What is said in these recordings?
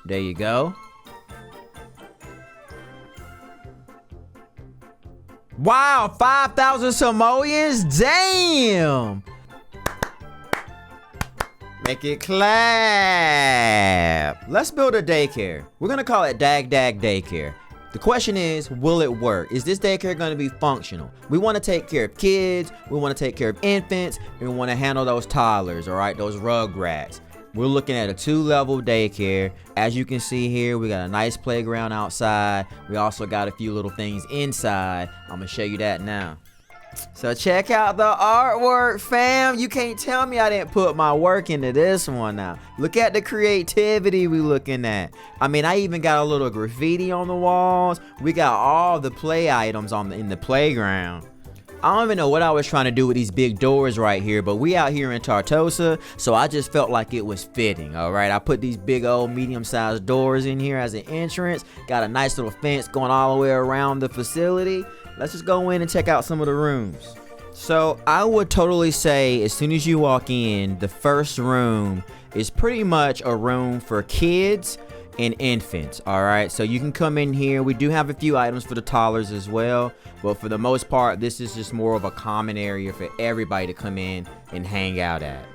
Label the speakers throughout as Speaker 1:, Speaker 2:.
Speaker 1: There you go. Wow, 5,000 simoleons? Damn! Make it clap. Let's build a daycare. We're gonna call it Dag Dag Daycare. The question is, will it work? Is this daycare gonna be functional? We wanna take care of kids, we wanna take care of infants, and we wanna handle those toddlers, all right, those rugrats. We're looking at a 2-level daycare. As you can see here, we got a nice playground outside. We also got a few little things inside. I'm gonna show you that now. So check out the artwork, fam. You can't tell me I didn't put my work into this one now. Look at the creativity we looking at. I mean, I even got a little graffiti on the walls. We got all the play items in the playground. I don't even know what I was trying to do with these big doors right here, but we out here in Tartosa, so I just felt like it was fitting, all right? I put these big old medium-sized doors in here as an entrance. Got a nice little fence going all the way around the facility. Let's just go in and check out some of the rooms. So I would totally say as soon as you walk in, the first room is pretty much a room for kids and infants, all right? So you can come in here. We do have a few items for the toddlers as well, but for the most part, this is just more of a common area for everybody to come in and hang out at.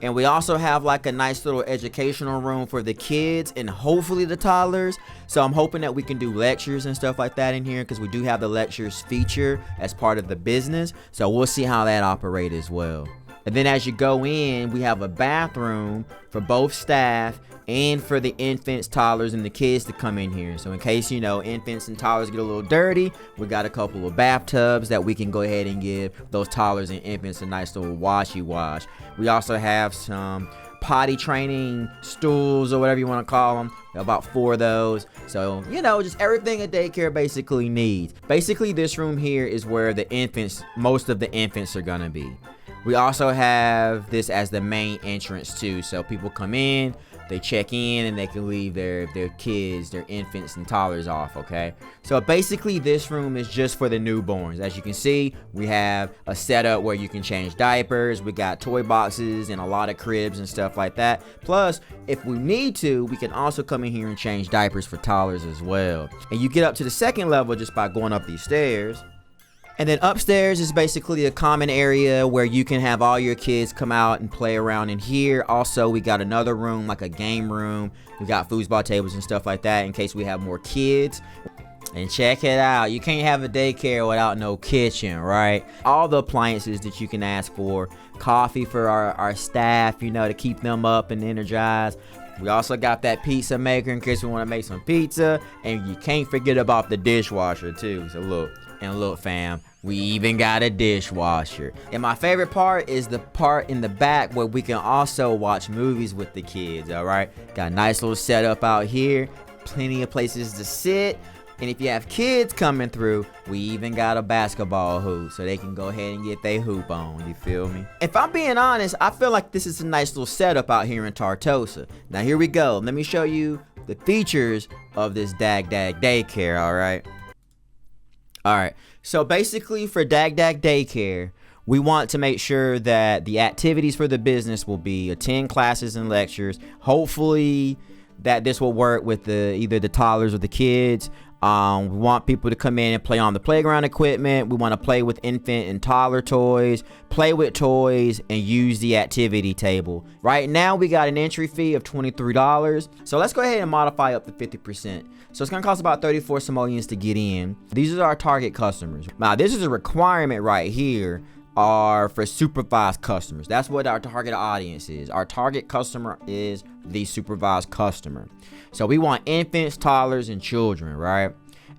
Speaker 1: And we also have like a nice little educational room for the kids and hopefully the toddlers. So I'm hoping that we can do lectures and stuff like that in here, because we do have the lectures feature as part of the business. So we'll see how that operates as well. And then as you go in, we have a bathroom for both staff and for the infants, toddlers, and the kids to come in here. So in case, you know, infants and toddlers get a little dirty, we got a couple of bathtubs that we can go ahead and give those toddlers and infants a nice little washy wash. We also have some potty training stools or whatever you want to call them, about 4 of those. So, you know, just everything a daycare basically needs. Basically, this room here is where the infants, most of the infants are gonna be. We also have this as the main entrance too, so people come in, they check in, and they can leave their kids, their infants and toddlers off, okay? So basically this room is just for the newborns. As you can see, we have a setup where you can change diapers. We got toy boxes and a lot of cribs and stuff like that. Plus, if we need to, we can also come in here and change diapers for toddlers as well. And you get up to the second level just by going up these stairs. And then upstairs is basically a common area where you can have all your kids come out and play around in here. Also, we got another room, like a game room. We got foosball tables and stuff like that in case we have more kids. And check it out, you can't have a daycare without no kitchen, right? All the appliances that you can ask for. Coffee for our staff, you know, to keep them up and energized. We also got that pizza maker in case we want to make some pizza. And you can't forget about the dishwasher too. So look. And look, fam, we even got a dishwasher. And my favorite part is the part in the back where we can also watch movies with the kids, all right? Got a nice little setup out here, plenty of places to sit. And if you have kids coming through, we even got a basketball hoop so they can go ahead and get their hoop on, you feel me? If I'm being honest, I feel like this is a nice little setup out here in Tartosa. Now here we go. Let me show you the features of this Dag Dag Daycare, all right? Alright, so basically for Dag Dag Daycare, we want to make sure that the activities for the business will be attend classes and lectures. Hopefully that this will work with either the toddlers or the kids. We want people to come in and play on the playground equipment. We want to play with infant and toddler toys, play with toys, and use the activity table. Right now, we got an entry fee of $23. So let's go ahead and modify up to 50%. So it's going to cost about 34 simoleons to get in. These are our target customers. Now, this is a requirement right here are for supervised customers. That's what our target audience is. Our target customer is the supervised customer. So we want infants, toddlers, and children, right?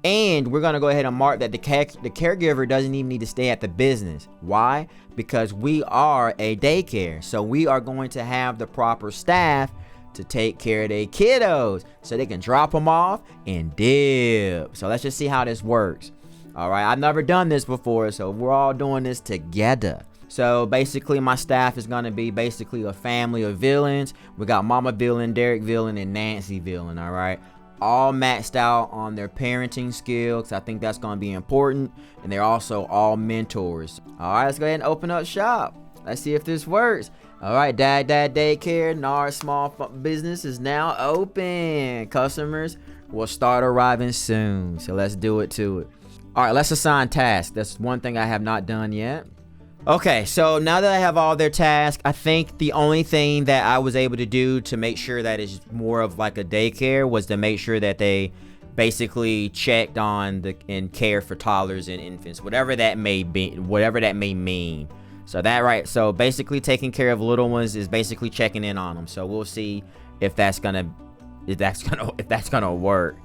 Speaker 1: And we're going to go ahead and mark that the caregiver doesn't even need to stay at the business. Why? Because we are a daycare. So we are going to have the proper staff to take care of their kiddos so they can drop them off and dip. So let's just see how this works. All right, I've never done this before, so we're all doing this together. So basically my staff is going to be basically a family of villains. We got Mama Villain, Derek Villain, and Nancy Villain, all right? All maxed out on their parenting skills. I think that's going to be important. And they're also all mentors. All right, let's go ahead and open up shop. Let's see if this works. All right, Dag Dag Daycare, Nard Small Business is now open. Customers will start arriving soon. So let's do it to it. All right, let's assign tasks. That's one thing I have not done yet. Okay, so now that I have all their tasks, I think the only thing that I was able to do to make sure that it's more of like a daycare was to make sure that they basically checked on and care for toddlers and infants, whatever that may be, whatever that may mean. So so basically taking care of little ones is basically checking in on them. So we'll see if that's gonna work.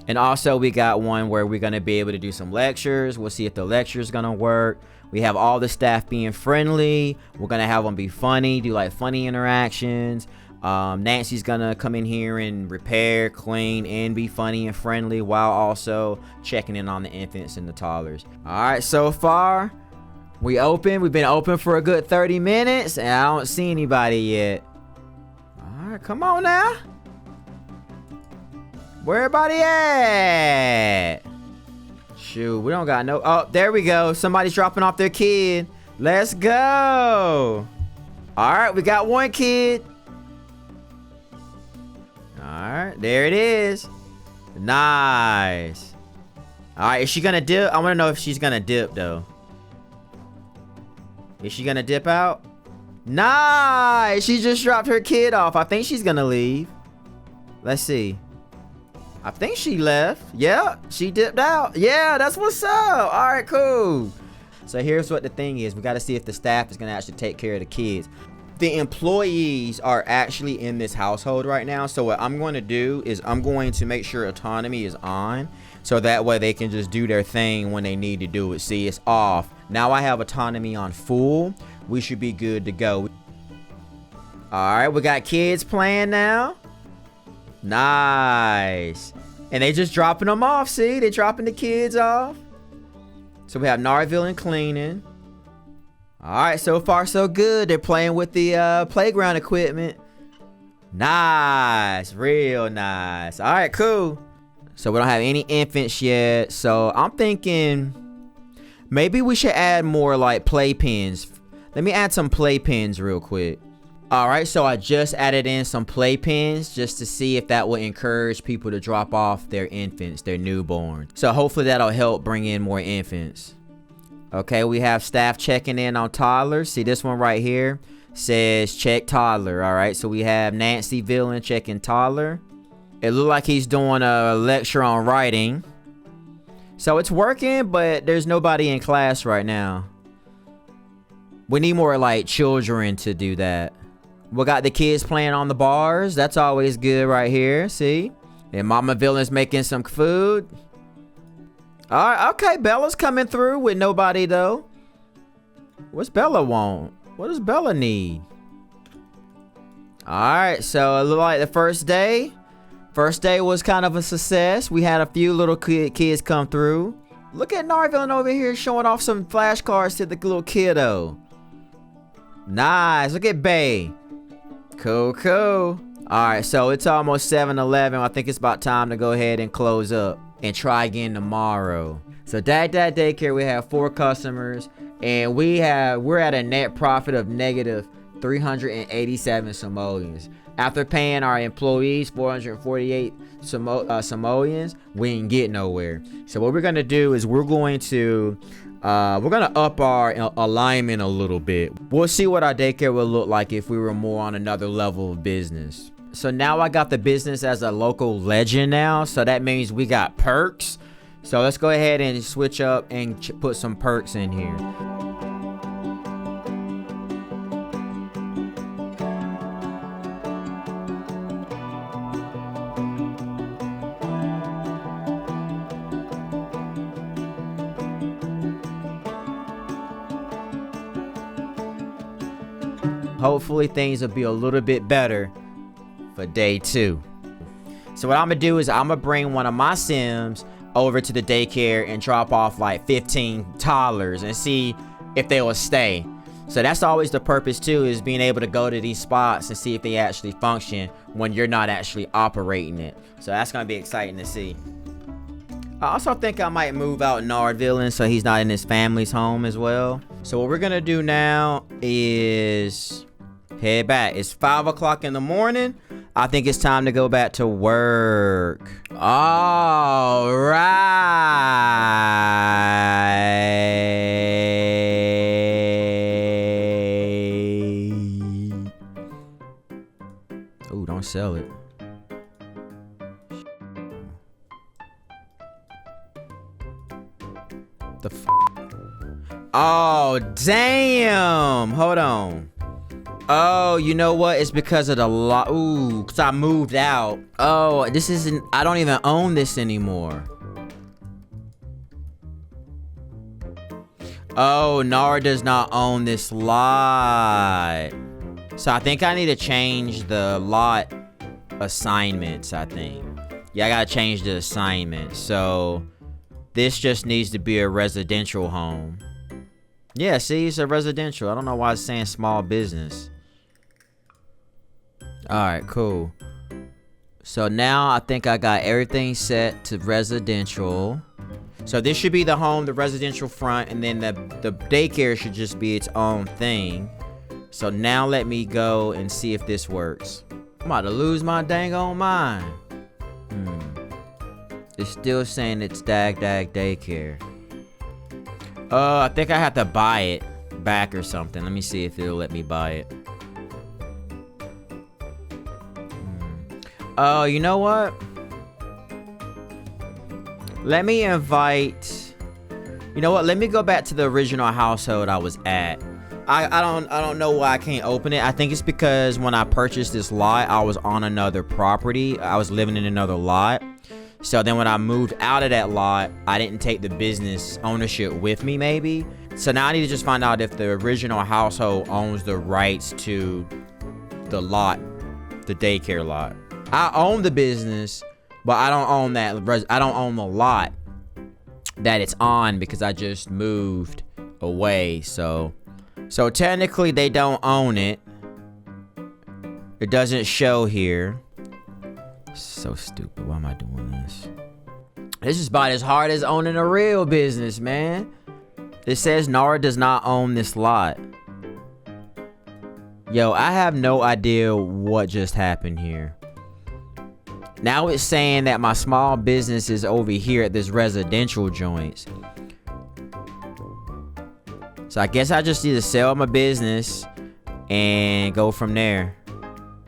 Speaker 1: And also we got one where we're gonna be able to do some lectures. We'll see if the lecture is gonna work. We have all the staff being friendly. We're gonna have them be funny, do like funny interactions. Nancy's gonna come in here and repair, clean, and be funny and friendly while also checking in on the infants and the toddlers. All right, so far we've been open for a good 30 minutes and I don't see anybody yet. All right, come on now. Where everybody at? Shoot, we don't got no. Oh, there we go. Somebody's dropping off their kid. Let's go. All right, we got one kid. All right, there it is. Nice. All right, is she gonna dip? I want to know if she's gonna dip though. Is she gonna dip out? Nice. She just dropped her kid off. I think she's gonna leave. Let's see. I think she left. Yeah, she dipped out. Yeah, that's what's up. All right, cool. So here's what the thing is. We got to see if the staff is going to actually take care of the kids. The employees are actually in this household right now. So what I'm going to do is I'm going to make sure autonomy is on. So that way they can just do their thing when they need to do it. See, it's off. Now I have autonomy on full. We should be good to go. All right, we got kids playing now. Nice. And they just dropping them off. See, they're dropping the kids off. So we have Nardvillain cleaning. All right, so far so good. They're playing with the playground equipment. Nice, real nice. All right, cool. So we don't have any infants yet. So I'm thinking maybe we should add more like playpens. Let me add some playpens real quick. All right, so I just added in some playpens just to see if that will encourage people to drop off their infants, their newborns. So hopefully that'll help bring in more infants. Okay, we have staff checking in on toddlers. See this one right here says check toddler. All right, so we have Nardvillain checking toddler. It looked like he's doing a lecture on writing. So it's working, but there's nobody in class right now. We need more like children to do that. We got the kids playing on the bars. That's always good right here. See? And Mama Villain's making some food. All right, okay. Bella's coming through with nobody though. What's Bella want? What does Bella need? All right, so it looked like the first day was kind of a success. We had a few little kids come through. Look at Nardvillain over here showing off some flashcards to the little kiddo. Nice. Look at Bay. Cool, cool. All right, so it's almost 7-11. I think it's about time to go ahead and close up and try again tomorrow. So Dag Dag Daycare, we have 4 customers, and we're at a net profit of negative 387 simoleons. After paying our employees 448 simoleons, we ain't get nowhere. So what we're gonna do is we're gonna up our alignment a little bit. We'll see what our daycare will look like if we were more on another level of business. So now I got the business as a local legend now. So that means we got perks. So let's go ahead and switch up and put some perks in here. Hopefully things will be a little bit better for day 2. So what I'm gonna do is I'm gonna bring one of my Sims over to the daycare and drop off like 15 toddlers and see if they will stay. So that's always the purpose too, is being able to go to these spots and see if they actually function when you're not actually operating it. So that's gonna be exciting to see. I also think I might move out Nardvillain so he's not in his family's home as well. So what we're gonna do now is Head back. It's 5 o'clock in the morning. I think it's time to go back to work. All right. Oh, don't sell it. The f. Oh, damn. Hold on. Oh, you know what? It's because of the lot. Ooh, because I moved out. Oh, this isn't. I don't even own this anymore. Oh, Nard does not own this lot. So I think I need to change the lot assignments, I think. Yeah, I gotta change the assignment. So this just needs to be a residential home. Yeah, see, it's a residential. I don't know why it's saying small business. Alright, cool. So now I think I got everything set to residential. So this should be the home, the residential front, and then the daycare should just be its own thing. So now let me go and see if this works. I'm about to lose my dang on mind. It's still saying it's Dag Dag Daycare. I think I have to buy it back or something. Let me see if it'll let me buy it. Oh, you know what? Let me invite. You know what? Let me go back to the original household I was at. I don't know why I can't open it. I think it's because when I purchased this lot, I was on another property. I was living in another lot. So then when I moved out of that lot, I didn't take the business ownership with me, maybe. So now I need to just find out if the original household owns the rights to the lot, the daycare lot. I own the business, but I don't own that. I don't own the lot that it's on because I just moved away. So technically they don't own it. It doesn't show here. So stupid. Why am I doing this? This is about as hard as owning a real business, man. It says Nard does not own this lot. Yo, I have no idea what just happened here. Now it's saying that my small business is over here at this residential joint. So I guess I just need to sell my business and go from there.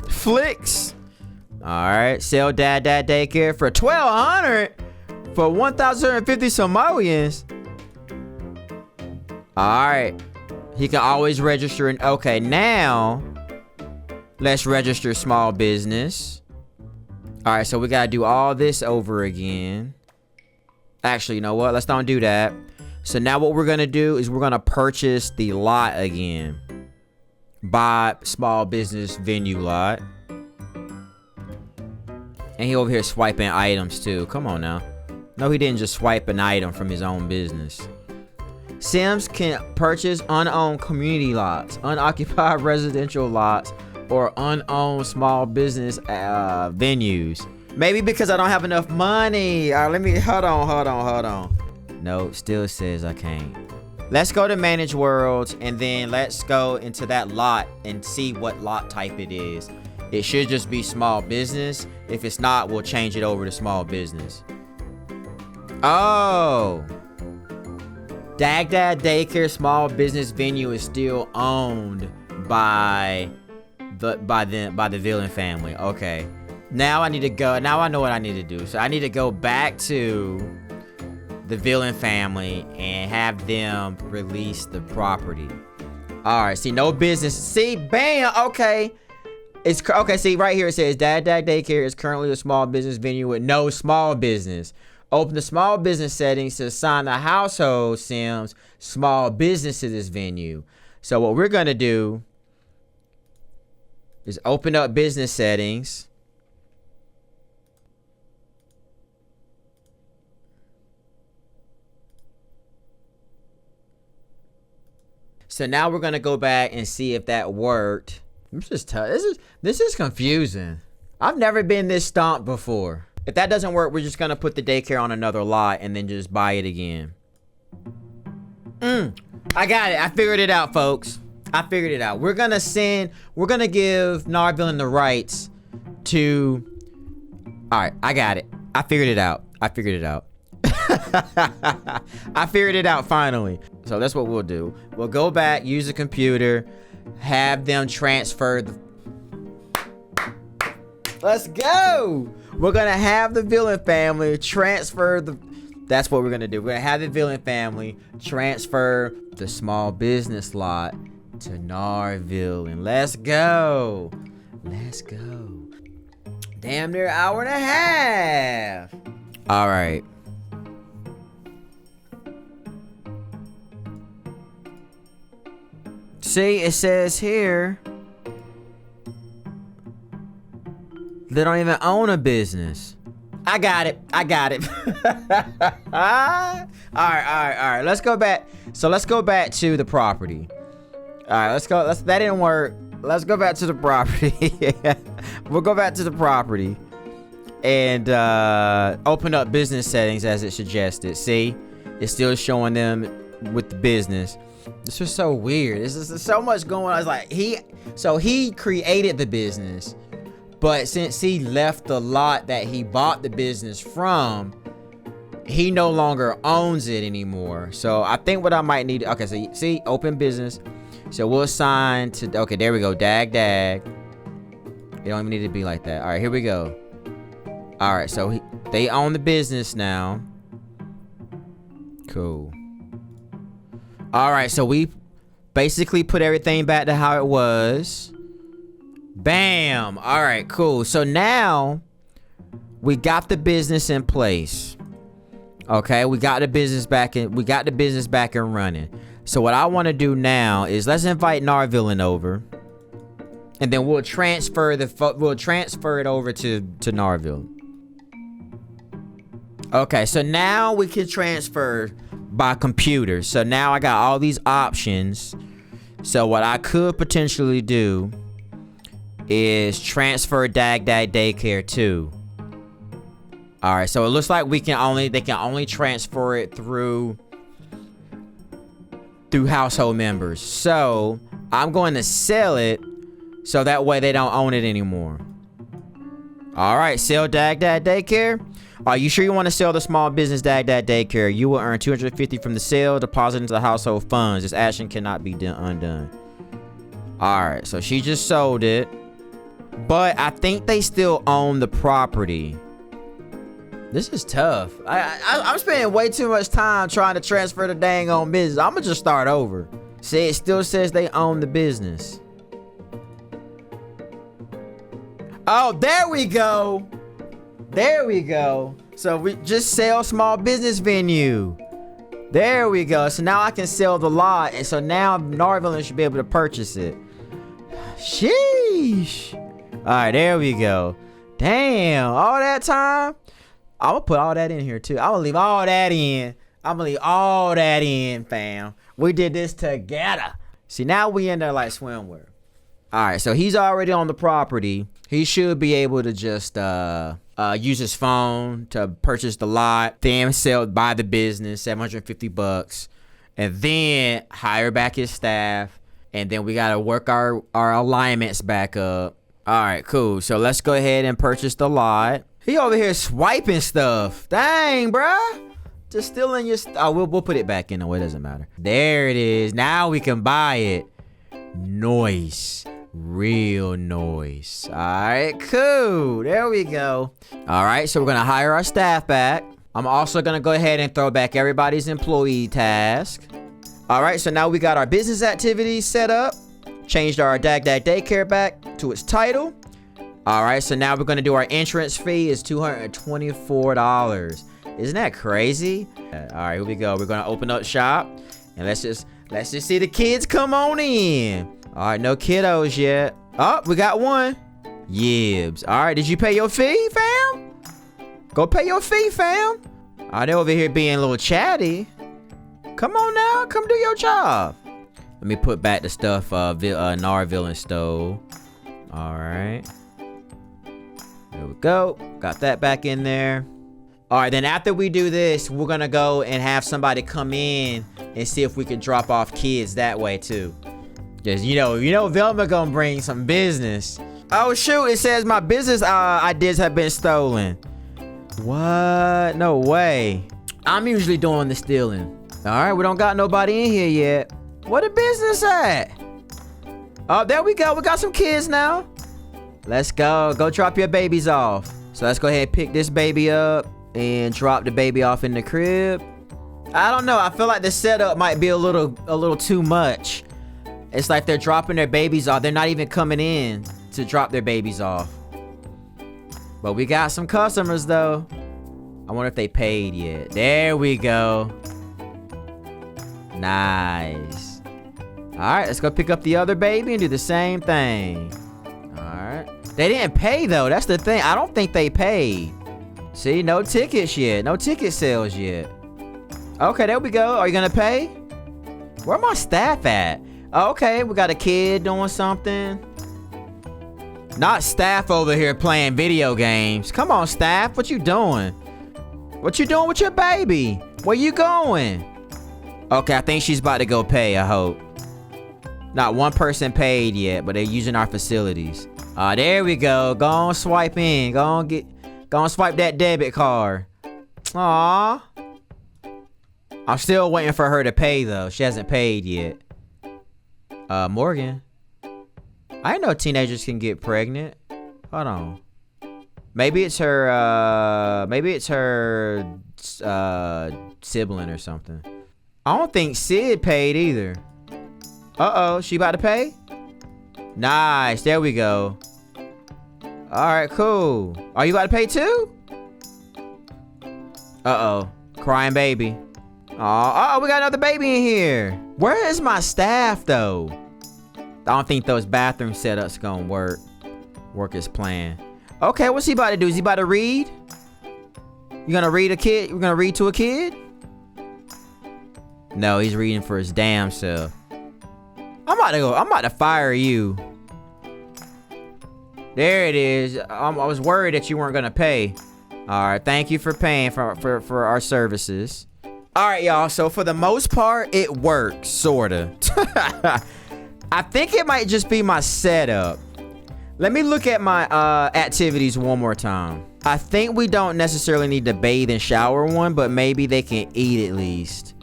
Speaker 1: Flicks. Alright, sell Dag Dag Daycare for $1,200 for 1,050 simoleons. Alright. He can always register in. Okay, now let's register small business. Alright, so we gotta do all this over again. Actually, you know what? Let's don't do that. So now what we're gonna do is we're gonna purchase the lot again. Buy small business venue lot. And he over here swiping items too. Come on now. No, he didn't just swipe an item from his own business. Sims can purchase unowned community lots, unoccupied residential lots, or unowned small business venues. Maybe because I don't have enough money. Let me, hold on. No, still says I can't. Let's go to manage worlds and then let's go into that lot and see what lot type it is. It should just be small business. If it's not, we'll change it over to small business. Oh. Dag Dag Daycare small business venue is still owned by the Nardvillain family. Okay. Now I need to go. Now I know what I need to do. So I need to go back to the Nardvillain family and have them release the property. All right. See, no business. See, bam. Okay. It's okay. See, right here it says Dag Dag Daycare is currently a small business venue with no small business. Open the small business settings to assign the household Sims small business to this venue. So what we're gonna do is open up business settings. So now we're gonna go back and see if that worked. This is confusing. I've never been this stomped before. If that doesn't work, we're just gonna put the daycare on another lot and then just buy it again. I got it. I figured it out, folks. I figured it out. We're gonna give Nardvillain the rights to. All right, I got it. I figured it out. I figured it out finally. So that's what we'll do. We'll go back, use the computer, have them transfer the. Let's go. We're gonna have the villain family transfer the. That's what we're gonna do. We're gonna have the villain family transfer the small business lot to Nardvillain. Let's go. Let's go. Damn near an hour and a half. All right. See, it says here they don't even own a business. I got it. All right. Let's go back. So let's go back to the property. All right, that didn't work. Let's go back to the property. We'll go back to the property and open up business settings as it suggested. See, it's still showing them with the business. This was so weird. There's so much going on. I was like, he created the business, but since he left the lot that he bought the business from, he no longer owns it anymore. So I think what I might need. Okay, so see, open business. So we'll assign to. Okay, there we go. Dag Dag. It don't even need to be like that. All right, here we go. All right, so they own the business now. Cool. All right, so we basically put everything back to how it was. Bam. All right, cool. So now we got the business in place. Okay, we got the business back and running. So what I want to do now is let's invite Nardvillain over, and then we'll transfer it over to Nardvillain. Okay, so now we can transfer by computer. So now I got all these options. So what I could potentially do is transfer Dag Dag Daycare too. All right, so it looks like they can only transfer it through household members. So I'm going to sell it so that way they don't own it anymore. All right, sell Dag Dag Daycare. Are you sure you want to sell the small business Dag Dag Daycare? You will earn $250 from the sale, deposit into the household funds. This action cannot be undone. All right, so she just sold it, but I think they still own the property. This is tough. I'm spending way too much time trying to transfer the dang on business. I'm gonna just start over. See, it still says they own the business. Oh, there we go. There we go. So we just sell small business venue. There we go. So now I can sell the lot, and so now Nardvillain should be able to purchase it. Sheesh. All right, there we go. Damn, all that time. I'm gonna put all that in here too. I'm gonna leave all that in. Fam. We did this together. See, now we in there like swimwear. All right, so he's already on the property. He should be able to just use his phone to purchase the lot, then buy the business, $750, and then hire back his staff, and then we gotta work our alignments back up. All right, cool. So let's go ahead and purchase the lot. He over here swiping stuff. Dang, bruh. Just stealing your stuff. Oh, we'll put it back in. No, it doesn't matter. There it is. Now we can buy it. Noise. Real noise. All right, cool. There we go. All right, so we're going to hire our staff back. I'm also going to go ahead and throw back everybody's employee task. All right, so now we got our business activities set up. Changed our Dag Dag Daycare back to its title. All right, so now we're going to do our entrance fee is $224. Isn't that crazy? All right, here we go. We're going to open up shop, and let's just see the kids come on in. All right, no kiddos yet. Oh, we got one. Yibs. All right, did you pay your fee, fam? Go pay your fee, fam. All right, they're over here being a little chatty. Come on now, come do your job. Let me put back the stuff Nardvillain stole. All right. There we go. Got that back in there. All right, then after we do this, we're going to go and have somebody come in and see if we can drop off kids that way too. Just, Velma gonna bring some business. Oh, shoot. It says my business ideas have been stolen. What? No way. I'm usually doing the stealing. All right, we don't got nobody in here yet. Where the business at? Oh, there we go. We got some kids now. Let's go. Go drop your babies off. So let's go ahead and pick this baby up and drop the baby off in the crib. I don't know. I feel like the setup might be a little too much. It's like they're dropping their babies off. They're not even coming in to drop their babies off. But we got some customers though. I wonder if they paid yet. There we go. Nice. All right, let's go pick up the other baby and do the same thing. All right. They didn't pay though. That's the thing. I don't think they paid. See, no tickets yet. No ticket sales yet. Okay, there we go. Are you gonna pay? Where my staff at? Okay, we got a kid doing something. Not staff over here playing video games. Come on, staff. What you doing? What you doing with your baby? Where you going? Okay, I think she's about to go pay, I hope. Not one person paid yet, but they're using our facilities. There we go. Go on, swipe in. Go on, swipe that debit card. Aw. I'm still waiting for her to pay, though. She hasn't paid yet. Morgan. I didn't know teenagers can get pregnant. Hold on. Maybe it's her sibling or something. I don't think Sid paid either. Uh-oh, she about to pay? Nice, there we go. All right, cool. Are you about to pay too? Uh-oh, crying baby. Oh, we got another baby in here. Where is my staff though? I don't think those bathroom setups gonna work as planned. Okay, what's he about to do? Is he about to read? You gonna read a kid? We're gonna read to a kid? No, he's reading for his damn self. I'm about to fire you. There it is. I was worried that you weren't gonna pay. All right, thank you for paying for our services. All right, y'all. So for the most part, it works, sorta. I think it might just be my setup. Let me look at my activities one more time. I think we don't necessarily need to bathe and shower one, but maybe they can eat at least.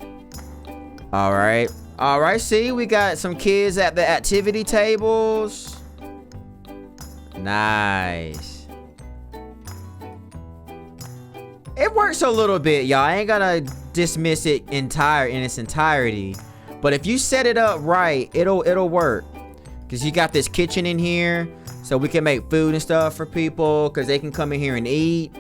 Speaker 1: All right. All right, see, we got some kids at the activity tables. Nice. It works a little bit, y'all. I ain't gonna dismiss it in its entirety. But if you set it up right, it'll work. Cause you got this kitchen in here, so we can make food and stuff for people, cause they can come in here and eat.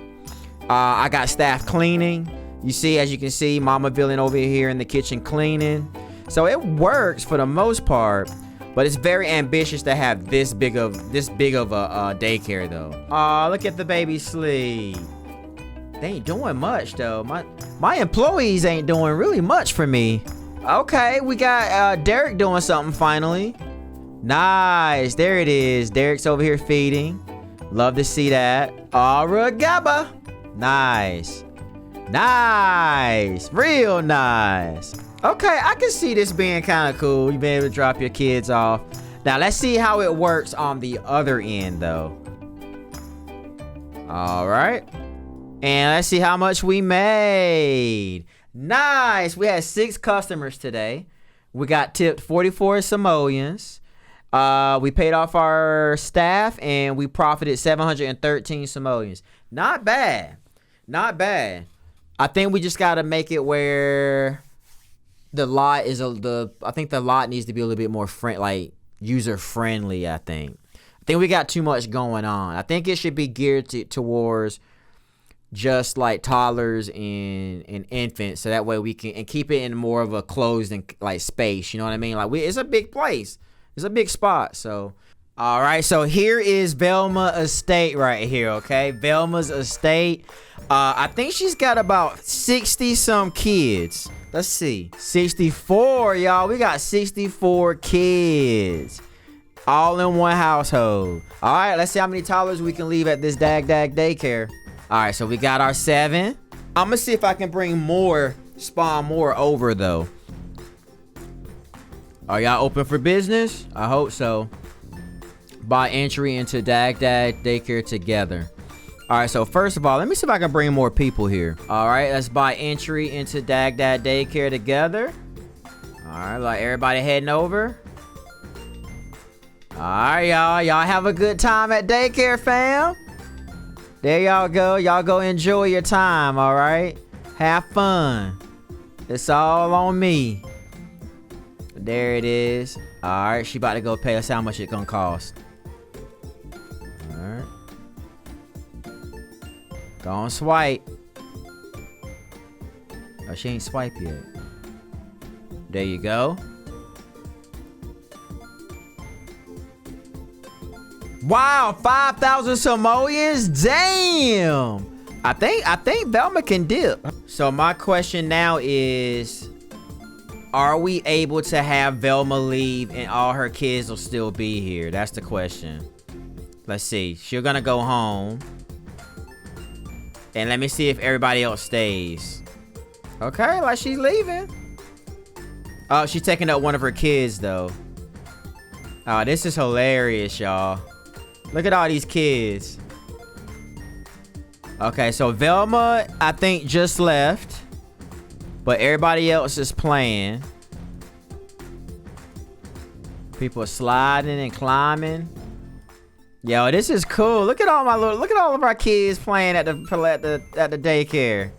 Speaker 1: I got staff cleaning. You see, as you can see, Mama Villain over here in the kitchen cleaning. So it works for the most part, but it's very ambitious to have this big of a daycare though. Aw, look at the baby sleep. They ain't doing much though. My employees ain't doing really much for me. Okay, we got Derek doing something finally. Nice, there it is. Derek's over here feeding. Love to see that. Aura Gabba. Nice. Nice, real nice. Okay, I can see this being kind of cool. You've been able to drop your kids off. Now let's see how it works on the other end though. All right. And let's see how much we made. Nice. We had 6 customers today. We got tipped 44 simoleons. We paid off our staff and we profited 713 simoleons. Not bad. Not bad. I think we just got to make it where the lot is I think the lot needs to be a little bit more user friendly. I think we got too much going on. I think it should be geared towards just like toddlers and infants, so that way we can keep it in more of a closed and like space. You know what I mean? Like it's a big place. It's a big spot. So all right, so here is Velma Estate right here. Okay, Velma's Estate. I think she's got about 60 some kids. Let's see, 64, y'all. We got 64 kids, all in one household. All right, let's see how many toddlers we can leave at this Dag Dag Daycare. All right, so we got our 7. I'm gonna see if I can bring spawn more over though. Are y'all open for business? I hope so. Buy entry into Dag Dag Daycare together. All right, so first of all, let me see if I can bring more people here. All right, let's buy entry into Dag Dag Daycare together. All right, like everybody heading over. All right, y'all. Y'all have a good time at daycare, fam. There y'all go. Y'all go enjoy your time, all right? Have fun. It's all on me. There it is. All right, she about to go pay us how much it gonna cost. All right. Go on, swipe. Oh, she ain't swiped yet. There you go. Wow, 5,000 simoleons? Damn. I think Velma can dip. So my question now is, are we able to have Velma leave and all her kids will still be here? That's the question. Let's see. She's gonna go home. And let me see if everybody else stays. Okay, like she's leaving. Oh, she's taking up one of her kids though. Oh, this is hilarious, y'all. Look at all these kids. Okay, so Velma, I think, just left. But everybody else is playing. People are sliding and climbing. Yo, this is cool. Look at all of our kids playing at the daycare.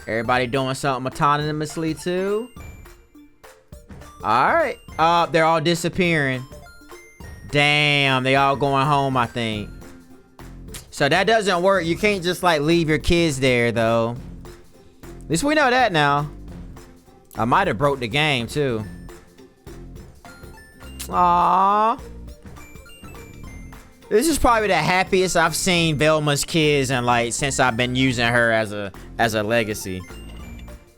Speaker 1: Everybody doing something autonomously too. All right. They're all disappearing. Damn, they all going home, I think. So that doesn't work. You can't just like leave your kids there though. At least we know that now. I might have broke the game too. Aww. This is probably the happiest I've seen Velma's kids in like since I've been using her as a legacy.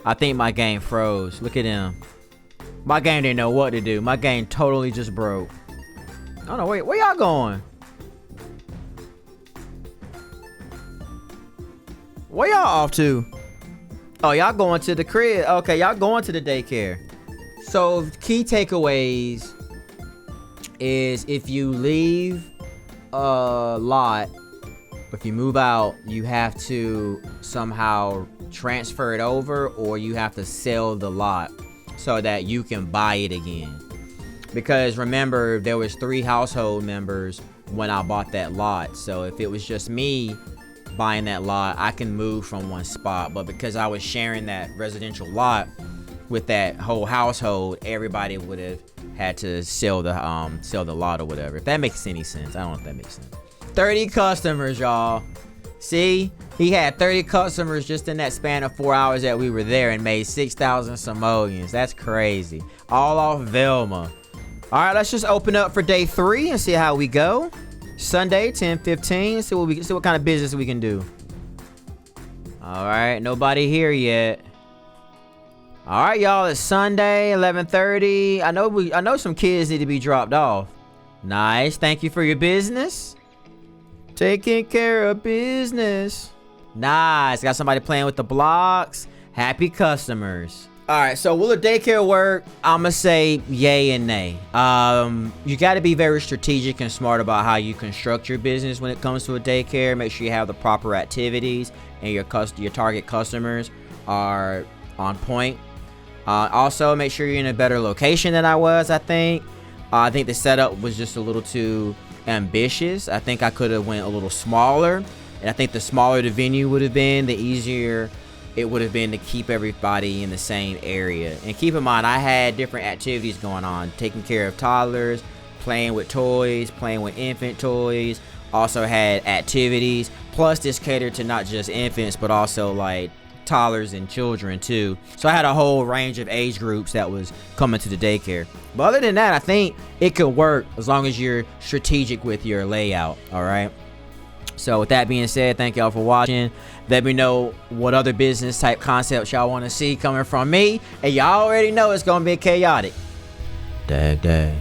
Speaker 1: I think my game froze. Look at him. My game didn't know what to do. My game totally just broke. I don't know, where y'all going? Where y'all off to? Oh, y'all going to the crib. Okay, y'all going to the daycare. So key takeaways is if you leave a lot, if you move out, you have to somehow transfer it over or you have to sell the lot so that you can buy it again. Because remember, there was 3 household members when I bought that lot. So if it was just me buying that lot, I can move from one spot. But because I was sharing that residential lot with that whole household, everybody would have had to sell the lot or whatever. If that makes any sense. I don't know if that makes sense. 30 customers, y'all. See? He had 30 customers just in that span of 4 hours that we were there and made 6,000 simoleons. That's crazy. All off Velma. All right, let's just open up for day 3 and see how we go. Sunday, 10:15. See what kind of business we can do. All right, nobody here yet. All right, y'all. It's Sunday, 11:30. I know some kids need to be dropped off. Nice. Thank you for your business. Taking care of business. Nice. Got somebody playing with the blocks. Happy customers. All right, so will a daycare work? I'm gonna say yay and nay. You got to be very strategic and smart about how you construct your business when it comes to a daycare. Make sure you have the proper activities and your target customers are on point. Also, make sure you're in a better location than I was. I think the setup was just a little too ambitious. I think I could have went a little smaller, and I think the smaller the venue would have been, the easier it would have been to keep everybody in the same area. And keep in mind, I had different activities going on, taking care of toddlers, playing with toys, playing with infant toys. Also had activities, plus this catered to not just infants but also like toddlers and children too. So I had a whole range of age groups that was coming to the daycare. But other than that, I think it could work as long as you're strategic with your layout. All right, so with that being said, thank y'all for watching. Let me know what other business type concepts y'all want to see coming from me, and y'all already know it's gonna be chaotic. Dag Dag.